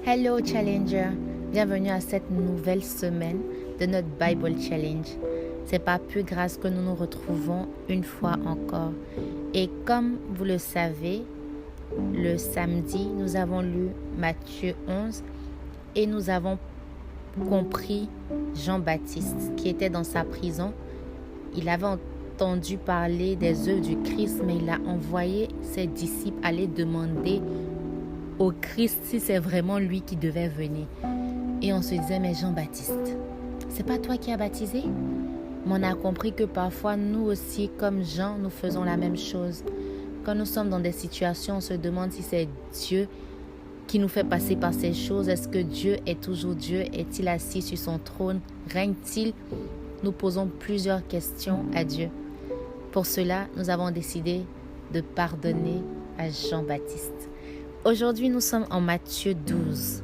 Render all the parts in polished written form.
Hello Challenger, bienvenue à cette nouvelle semaine de notre Bible Challenge. C'est par pure grâce que nous nous retrouvons une fois encore. Et comme vous le savez, le samedi, nous avons lu Matthieu 11 et nous avons compris Jean-Baptiste qui était dans sa prison. Il avait entendu parler des œuvres du Christ, mais il a envoyé ses disciples aller demander au Christ si c'est vraiment lui qui devait venir. Et on se disait, mais Jean-Baptiste, c'est pas toi qui as baptisé? Mais on a compris que parfois nous aussi, comme Jean, nous faisons la même chose. Quand nous sommes dans des situations, on se demande si c'est Dieu qui nous fait passer par ces choses. Est-ce que Dieu est toujours Dieu? Est-il assis sur son trône? Règne-t-il? Nous posons plusieurs questions à Dieu. Pour cela, nous avons décidé de pardonner à Jean-Baptiste. Aujourd'hui, nous sommes en Matthieu 12.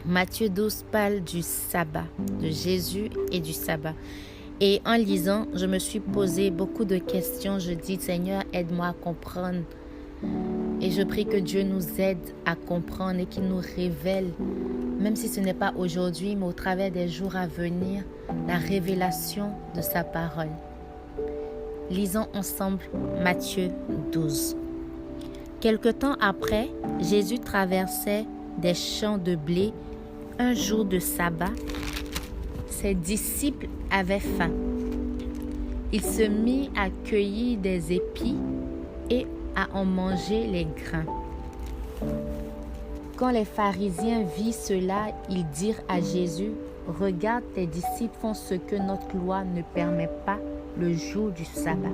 Matthieu 12 parle du sabbat, de Jésus et du sabbat. Et en lisant, je me suis posé beaucoup de questions. Je dis, Seigneur, aide-moi à comprendre. Et je prie que Dieu nous aide à comprendre et qu'il nous révèle, même si ce n'est pas aujourd'hui, mais au travers des jours à venir, la révélation de sa parole. Lisons ensemble Matthieu 12. Quelque temps après, Jésus traversait des champs de blé un jour de sabbat. Ses disciples avaient faim. Il se mit à cueillir des épis et à en manger les grains. Quand les pharisiens virent cela, ils dirent à Jésus, « Regarde, tes disciples font ce que notre loi ne permet pas le jour du sabbat. »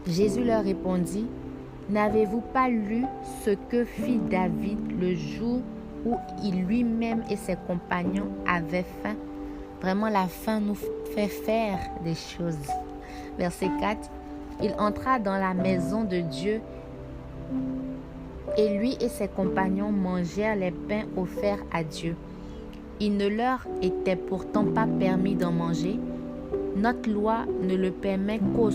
Jésus leur répondit, « N'avez-vous pas lu ce que fit David le jour où il lui-même et ses compagnons avaient faim? » Vraiment, la faim nous fait faire des choses. Verset 4. Il entra dans la maison de Dieu et lui et ses compagnons mangèrent les pains offerts à Dieu. Il ne leur était pourtant pas permis d'en manger. Notre loi ne le permet qu'aux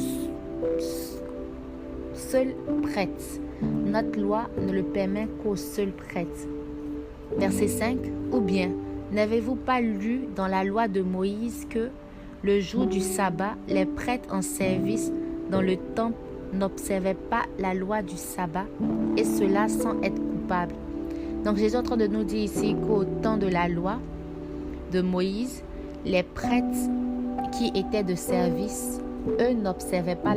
seuls prêtres. Notre loi ne le permet qu'aux seuls prêtres. Verset 5. Ou bien, n'avez-vous pas lu dans la loi de Moïse que le jour du sabbat, les prêtres en service dans le temple n'observaient pas la loi du sabbat, et cela sans être coupables? Donc Jésus est en train de nous dire ici qu'au temps de la loi de Moïse, les prêtres qui étaient de service, eux n'observaient pas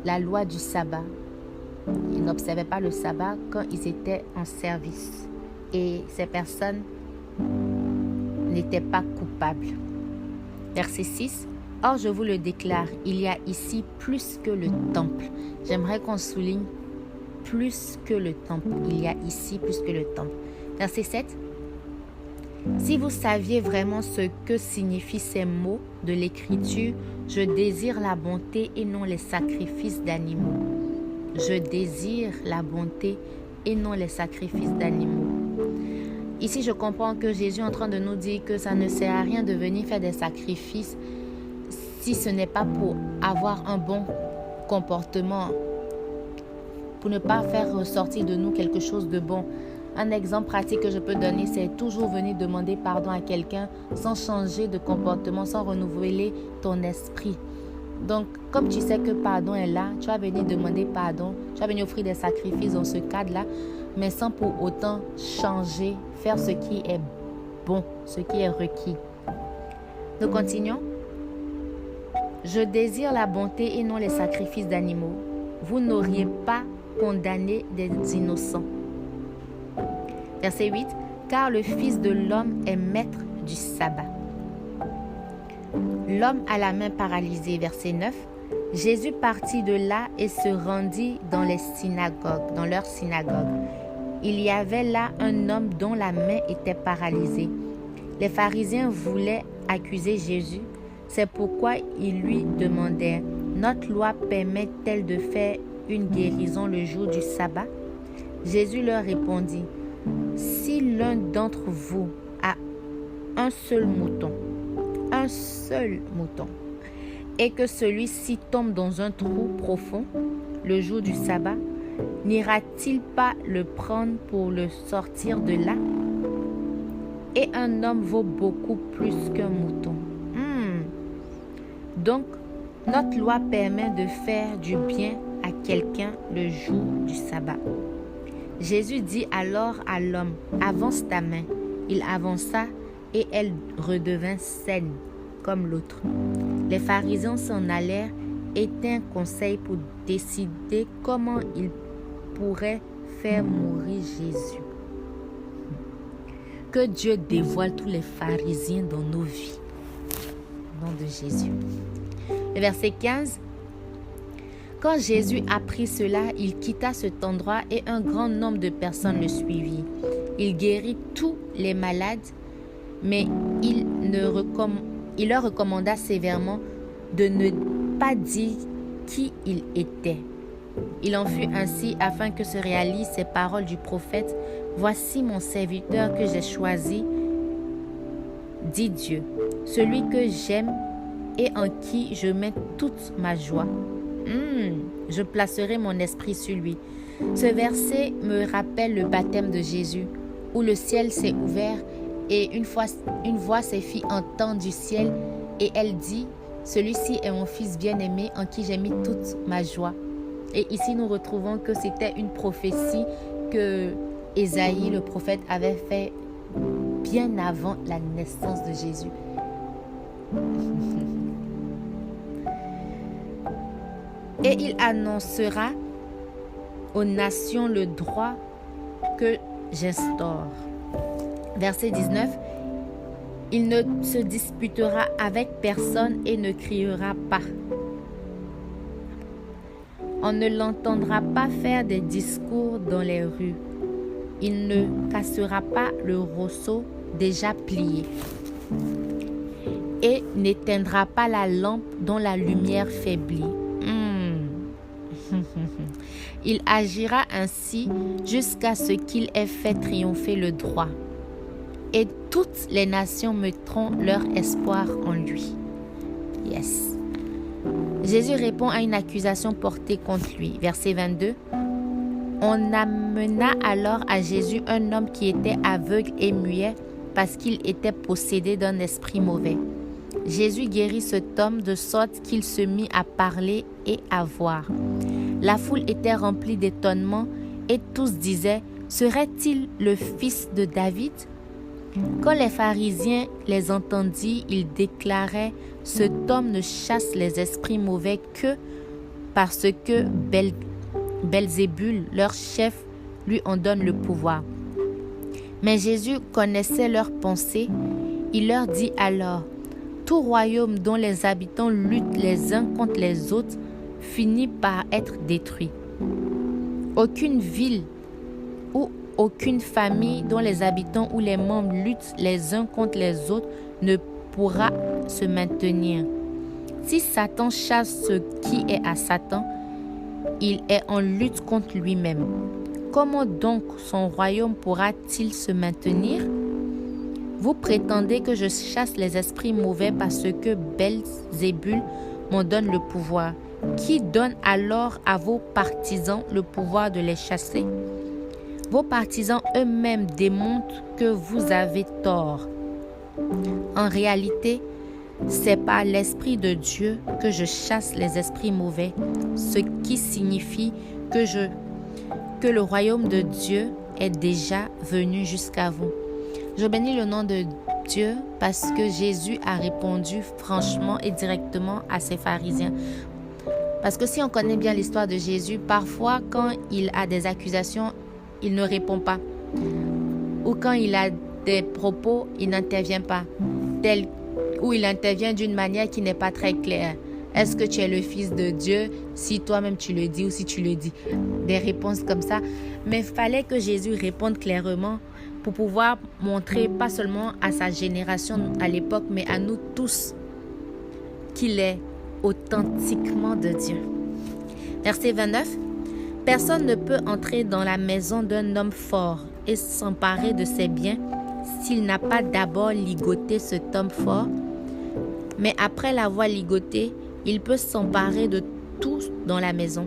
la loi du sabbat. Ils n'observaient pas le sabbat quand ils étaient en service. Et ces personnes n'étaient pas coupables. Verset 6. Or, je vous le déclare, il y a ici plus que le temple. J'aimerais qu'on souligne plus que le temple. Il y a ici plus que le temple. Verset 7. Si vous saviez vraiment ce que signifient ces mots de l'Écriture, je désire la bonté et non les sacrifices d'animaux. Je désire la bonté et non les sacrifices d'animaux. Ici, je comprends que Jésus est en train de nous dire que ça ne sert à rien de venir faire des sacrifices si ce n'est pas pour avoir un bon comportement, pour ne pas faire ressortir de nous quelque chose de bon. Un exemple pratique que je peux donner, c'est toujours venir demander pardon à quelqu'un sans changer de comportement, sans renouveler ton esprit. Donc, comme tu sais que pardon est là, tu vas venir demander pardon, tu vas venir offrir des sacrifices dans ce cadre-là, mais sans pour autant changer, faire ce qui est bon, ce qui est requis. Nous continuons. Je désire la bonté et non les sacrifices d'animaux. Vous n'auriez pas condamné des innocents. Verset 8. Car le Fils de l'homme est maître du sabbat. L'homme à la main paralysée. Verset 9. Jésus partit de là et se rendit dans les synagogues, dans leurs synagogues. Il y avait là un homme dont la main était paralysée. Les pharisiens voulaient accuser Jésus. C'est pourquoi ils lui demandèrent, « Notre loi permet-elle de faire une guérison le jour du sabbat? » Jésus leur répondit, « Si l'un d'entre vous a un seul mouton, et que celui-ci tombe dans un trou profond le jour du sabbat, n'ira-t-il pas le prendre pour le sortir de là? Et un homme vaut beaucoup plus qu'un mouton. Donc, notre loi permet de faire du bien à quelqu'un le jour du sabbat. Jésus dit alors à l'homme, « Avance ta main. » Il avança et elle redevint saine comme l'autre. Les pharisiens s'en allèrent et tinrent conseil pour décider comment ils pourraient faire mourir Jésus. Que Dieu dévoile tous les pharisiens dans nos vies. Au nom de Jésus. Le verset 15. Quand Jésus apprit cela, il quitta cet endroit et un grand nombre de personnes le suivirent. Il guérit tous les malades, mais il leur recommanda sévèrement de ne pas dire qui il était. Il en fut ainsi afin que se réalisent ces paroles du prophète. « Voici mon serviteur que j'ai choisi, dit Dieu, celui que j'aime et en qui je mets toute ma joie. Je placerai mon esprit sur lui. » Ce verset me rappelle le baptême de Jésus, où le ciel s'est ouvert et une voix s'est fit entendre du ciel et elle dit, « Celui-ci est mon fils bien-aimé en qui j'ai mis toute ma joie. » Et ici, nous retrouvons que c'était une prophétie que Ésaïe, le prophète, avait fait bien avant la naissance de Jésus. Et il annoncera aux nations le droit que j'instaure. Verset 19. Il ne se disputera avec personne et ne criera pas. On ne l'entendra pas faire des discours dans les rues. Il ne cassera pas le rosseau déjà plié et n'éteindra pas la lampe dont la lumière faiblit. Il agira ainsi jusqu'à ce qu'il ait fait triompher le droit. Et toutes les nations mettront leur espoir en lui. Yes. Jésus répond à une accusation portée contre lui. Verset 22. On amena alors à Jésus un homme qui était aveugle et muet parce qu'il était possédé d'un esprit mauvais. Jésus guérit cet homme de sorte qu'il se mit à parler et à voir. La foule était remplie d'étonnement et tous disaient, « Serait-il le fils de David ?» Quand les pharisiens les entendirent, ils déclaraient, « Cet homme ne chasse les esprits mauvais que parce que Belzébul, leur chef, lui en donne le pouvoir. » Mais Jésus connaissait leurs pensées. Il leur dit alors, « Tout royaume dont les habitants luttent les uns contre les autres finit par être détruit. Aucune ville ou aucune famille dont les habitants ou les membres luttent les uns contre les autres ne pourra se maintenir. Si Satan chasse ce qui est à Satan, il est en lutte contre lui-même. Comment donc son royaume pourra-t-il se maintenir? Vous prétendez que je chasse les esprits mauvais parce que Belzébul m'en donne le pouvoir. Qui donne alors à vos partisans le pouvoir de les chasser? Vos partisans eux-mêmes démontrent que vous avez tort. En réalité, c'est par l'Esprit de Dieu que je chasse les esprits mauvais, ce qui signifie que le royaume de Dieu est déjà venu jusqu'à vous. Je bénis le nom de Dieu parce que Jésus a répondu franchement et directement à ces pharisiens. Parce que si on connaît bien l'histoire de Jésus, parfois quand il a des accusations, il ne répond pas. Ou quand il a des propos, il n'intervient pas. Ou il intervient d'une manière qui n'est pas très claire. Est-ce que tu es le fils de Dieu si toi-même tu le dis ou si tu le dis? Des réponses comme ça. Mais il fallait que Jésus réponde clairement pour pouvoir montrer pas seulement à sa génération à l'époque, mais à nous tous qu'il est authentiquement de Dieu. Verset 29. Personne ne peut entrer dans la maison d'un homme fort et s'emparer de ses biens s'il n'a pas d'abord ligoté cet homme fort. Mais après l'avoir ligoté, il peut s'emparer de tout dans la maison.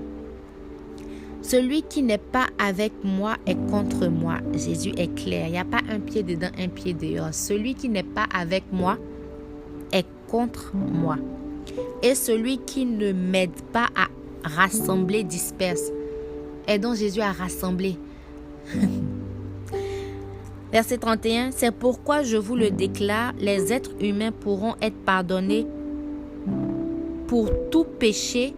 Celui qui n'est pas avec moi est contre moi. Jésus est clair. Il n'y a pas un pied dedans, un pied dehors. Celui qui n'est pas avec moi est contre moi. Et celui qui ne m'aide pas à rassembler disperse. Aidons Jésus à rassembler. Verset 31, c'est pourquoi je vous le déclare, les êtres humains pourront être pardonnés pour tout péché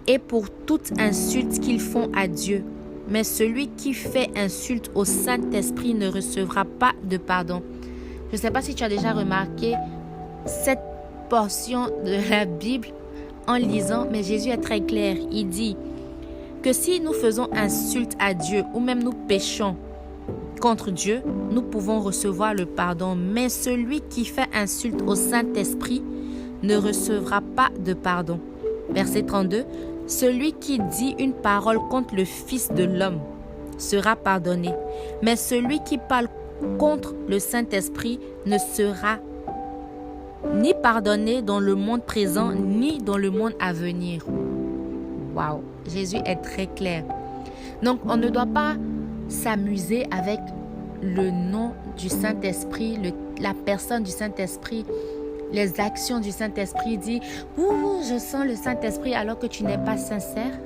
et pour toute insulte qu'ils font à Dieu. Mais celui qui fait insulte au Saint-Esprit ne recevra pas de pardon. Je ne sais pas si tu as déjà remarqué cette portion de la Bible en lisant, mais Jésus est très clair. Il dit que si nous faisons insulte à Dieu ou même nous péchons contre Dieu, nous pouvons recevoir le pardon. Mais celui qui fait insulte au Saint-Esprit ne recevra pas de pardon. Verset 32. Celui qui dit une parole contre le Fils de l'homme sera pardonné. Mais celui qui parle contre le Saint-Esprit ne sera ni pardonné dans le monde présent, ni dans le monde à venir. Waouh, Jésus est très clair. Donc, on ne doit pas s'amuser avec le nom du Saint-Esprit, la personne du Saint-Esprit, les actions du Saint-Esprit. Dit, je sens le Saint-Esprit alors que tu n'es pas sincère.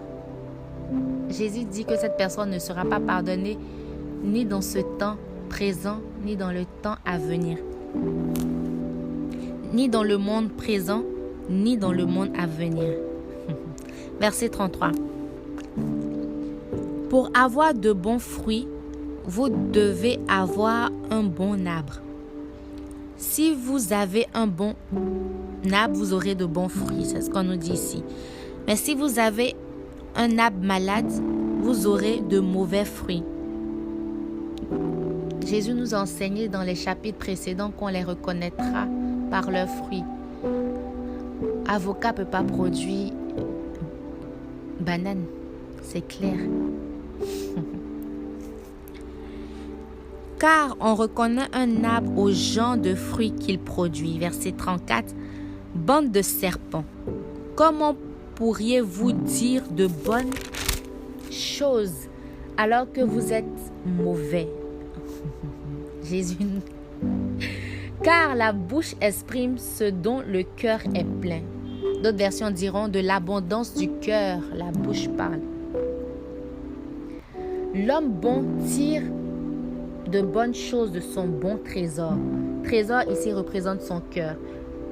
Jésus dit que cette personne ne sera pas pardonnée ni dans ce temps présent, ni dans le temps à venir. Ni dans le monde présent, ni dans le monde à venir. Verset 33. Pour avoir de bons fruits, vous devez avoir un bon arbre. Si vous avez un bon arbre, vous aurez de bons fruits. C'est ce qu'on nous dit ici. Mais si vous avez un arbre malade, vous aurez de mauvais fruits. Jésus nous a enseigné dans les chapitres précédents qu'on les reconnaîtra par leurs fruits. Avocat ne peut pas produire banane, c'est clair. Car on reconnaît un arbre au genre de fruits qu'il produit. Verset 34. Bande de serpents, comment pourriez-vous dire de bonnes choses alors que vous êtes mauvais? Jésus. Car la bouche exprime ce dont le cœur est plein. D'autres versions diront de l'abondance du cœur, la bouche parle. L'homme bon tire de bonnes choses de son bon trésor. Trésor ici représente son cœur.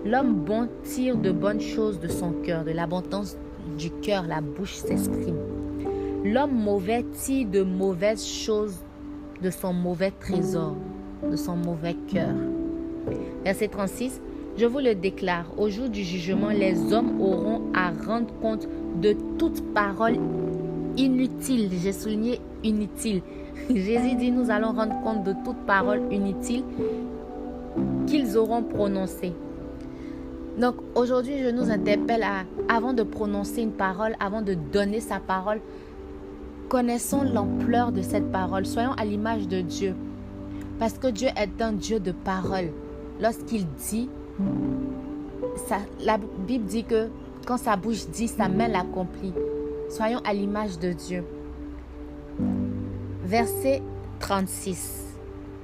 L'homme bon tire de bonnes choses de son cœur, de l'abondance du cœur, la bouche s'exprime. L'homme mauvais tire de mauvaises choses de son mauvais trésor, de son mauvais cœur. Verset 36. Je vous le déclare, au jour du jugement, les hommes auront à rendre compte de toute parole inutile. J'ai souligné inutile. Jésus dit, nous allons rendre compte de toute parole inutile qu'ils auront prononcée. Donc aujourd'hui, je nous interpelle avant de prononcer une parole, avant de donner sa parole, connaissons l'ampleur de cette parole. Soyons à l'image de Dieu. Parce que Dieu est un Dieu de parole. Lorsqu'il dit, la Bible dit que quand sa bouche dit, sa main l'accomplit. Soyons à l'image de Dieu. Verset 36.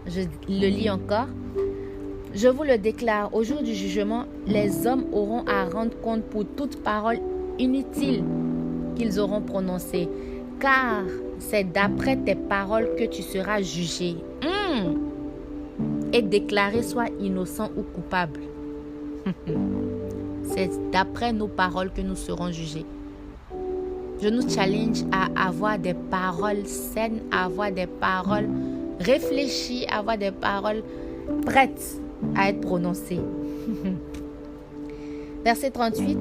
Je le lis encore. Je vous le déclare, au jour du jugement, les hommes auront à rendre compte pour toute parole inutile qu'ils auront prononcée. Car c'est d'après tes paroles que tu seras jugé. Et déclaré soit innocent ou coupable. C'est d'après nos paroles que nous serons jugés. Je nous challenge à avoir des paroles saines, à avoir des paroles réfléchies, à avoir des paroles prêtes à être prononcées. Verset 38.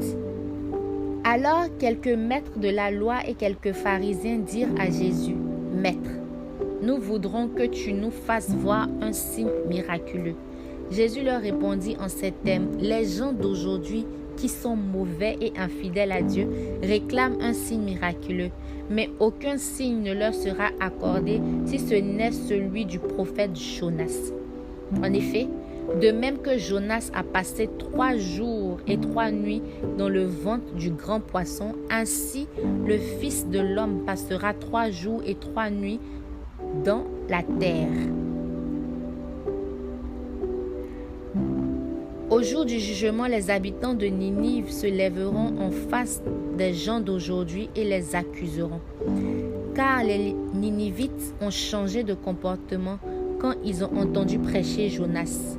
Alors quelques maîtres de la loi et quelques pharisiens dirent à Jésus, « Maître, nous voudrons que tu nous fasses voir un signe miraculeux. » Jésus leur répondit en ces termes, « Les gens d'aujourd'hui qui sont mauvais et infidèles à Dieu réclament un signe miraculeux, mais aucun signe ne leur sera accordé si ce n'est celui du prophète Jonas. En effet, De même que Jonas a passé 3 jours et 3 nuits dans le ventre du grand poisson, ainsi le Fils de l'homme passera 3 jours et 3 nuits dans la terre. Au jour du jugement, les habitants de Ninive se lèveront en face des gens d'aujourd'hui et les accuseront. Car les Ninivites ont changé de comportement quand ils ont entendu prêcher Jonas.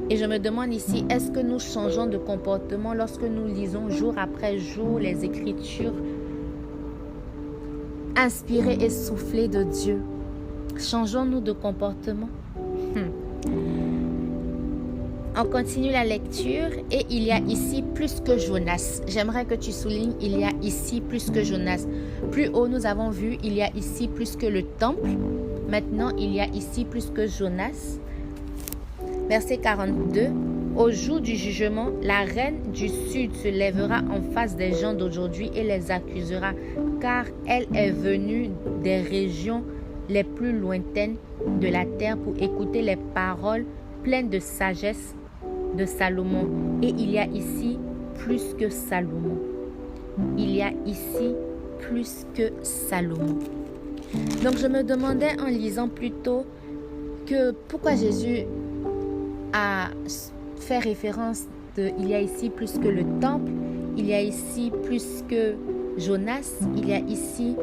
Et je me demande ici, est-ce que nous changeons de comportement lorsque nous lisons jour après jour les Écritures inspirées et soufflées de Dieu? Changeons-nous de comportement? On continue la lecture et il y a ici plus que Jonas. J'aimerais que tu soulignes, il y a ici plus que Jonas. Plus haut, nous avons vu, il y a ici plus que le temple. Maintenant, il y a ici plus que Jonas. Verset 42. Au jour du jugement, la reine du sud se lèvera en face des gens d'aujourd'hui et les accusera, car elle est venue des régions les plus lointaines de la terre pour écouter les paroles pleines de sagesse de Salomon. Et il y a ici plus que Salomon. Il y a ici plus que Salomon. Donc je me demandais en lisant plutôt que pourquoi Jésus a fait référence de il y a ici plus que le temple, il y a ici plus que Jonas, il y a ici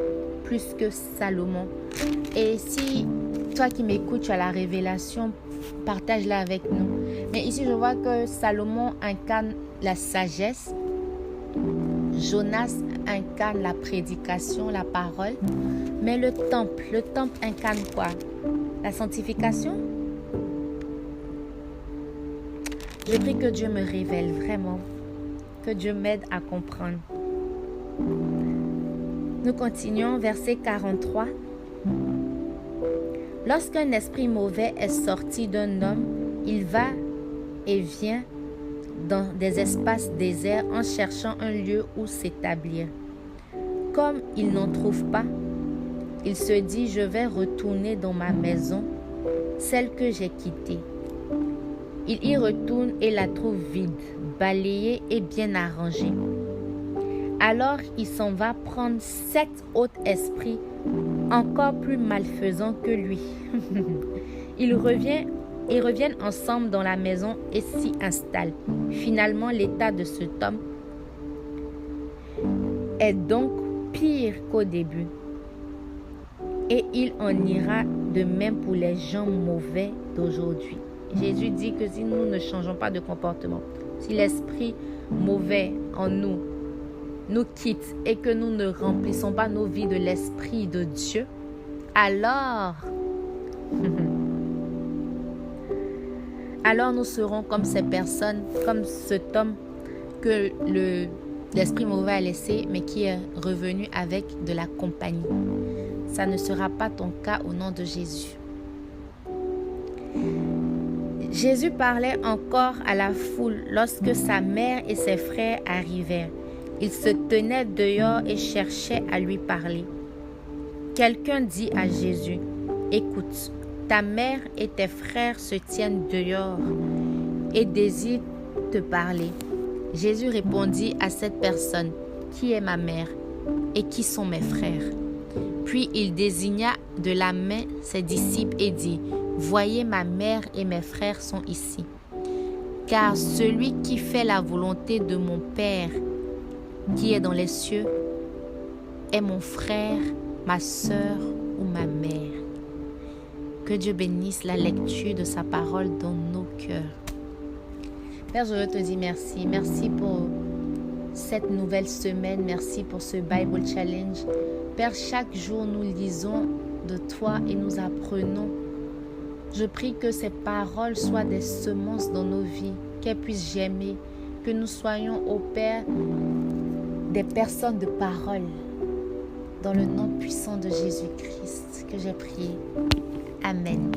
plus que Salomon. Et si toi qui m'écoutes, tu as la révélation, partage-la avec nous. Mais ici, je vois que Salomon incarne la sagesse, Jonas incarne la prédication, la parole. Mais le temple incarne quoi? La sanctification? Je prie que Dieu me révèle vraiment, que Dieu m'aide à comprendre. Nous continuons, verset 43. Lorsqu'un esprit mauvais est sorti d'un homme, il va et vient dans des espaces déserts en cherchant un lieu où s'établir. Comme il n'en trouve pas, il se dit, je vais retourner dans ma maison, celle que j'ai quittée. Il y retourne et la trouve vide, balayée et bien arrangée. Alors il s'en va prendre 7 autres esprits encore plus malfaisants que lui. Ils reviennent ensemble dans la maison et s'y installent. Finalement, l'état de cet homme est donc pire qu'au début. Et il en ira de même pour les gens mauvais d'aujourd'hui. Jésus dit que si nous ne changeons pas de comportement, si l'esprit mauvais en nous nous quitte et que nous ne remplissons pas nos vies de l'esprit de Dieu, alors nous serons comme ces personnes, comme cet homme que l'esprit mauvais a laissé, mais qui est revenu avec de la compagnie. Ça ne sera pas ton cas au nom de Jésus. Jésus parlait encore à la foule lorsque sa mère et ses frères arrivèrent. Ils se tenaient dehors et cherchaient à lui parler. Quelqu'un dit à Jésus, « Écoute, ta mère et tes frères se tiennent dehors et désirent te parler. » Jésus répondit à cette personne, « Qui est ma mère et qui sont mes frères ?» Puis il désigna de la main ses disciples et dit, « Voyez, ma mère et mes frères sont ici. Car celui qui fait la volonté de mon Père qui est dans les cieux est mon frère, ma sœur ou ma mère. » Que Dieu bénisse la lecture de sa parole dans nos cœurs. Père, je veux te dire merci. Merci pour cette nouvelle semaine. Merci pour ce Bible Challenge. Père, chaque jour nous lisons de toi et nous apprenons. Je prie que ces paroles soient des semences dans nos vies, qu'elles puissent germer, que nous soyons, ô Père, des personnes de parole. Dans le nom puissant de Jésus-Christ que j'ai prié. Amen.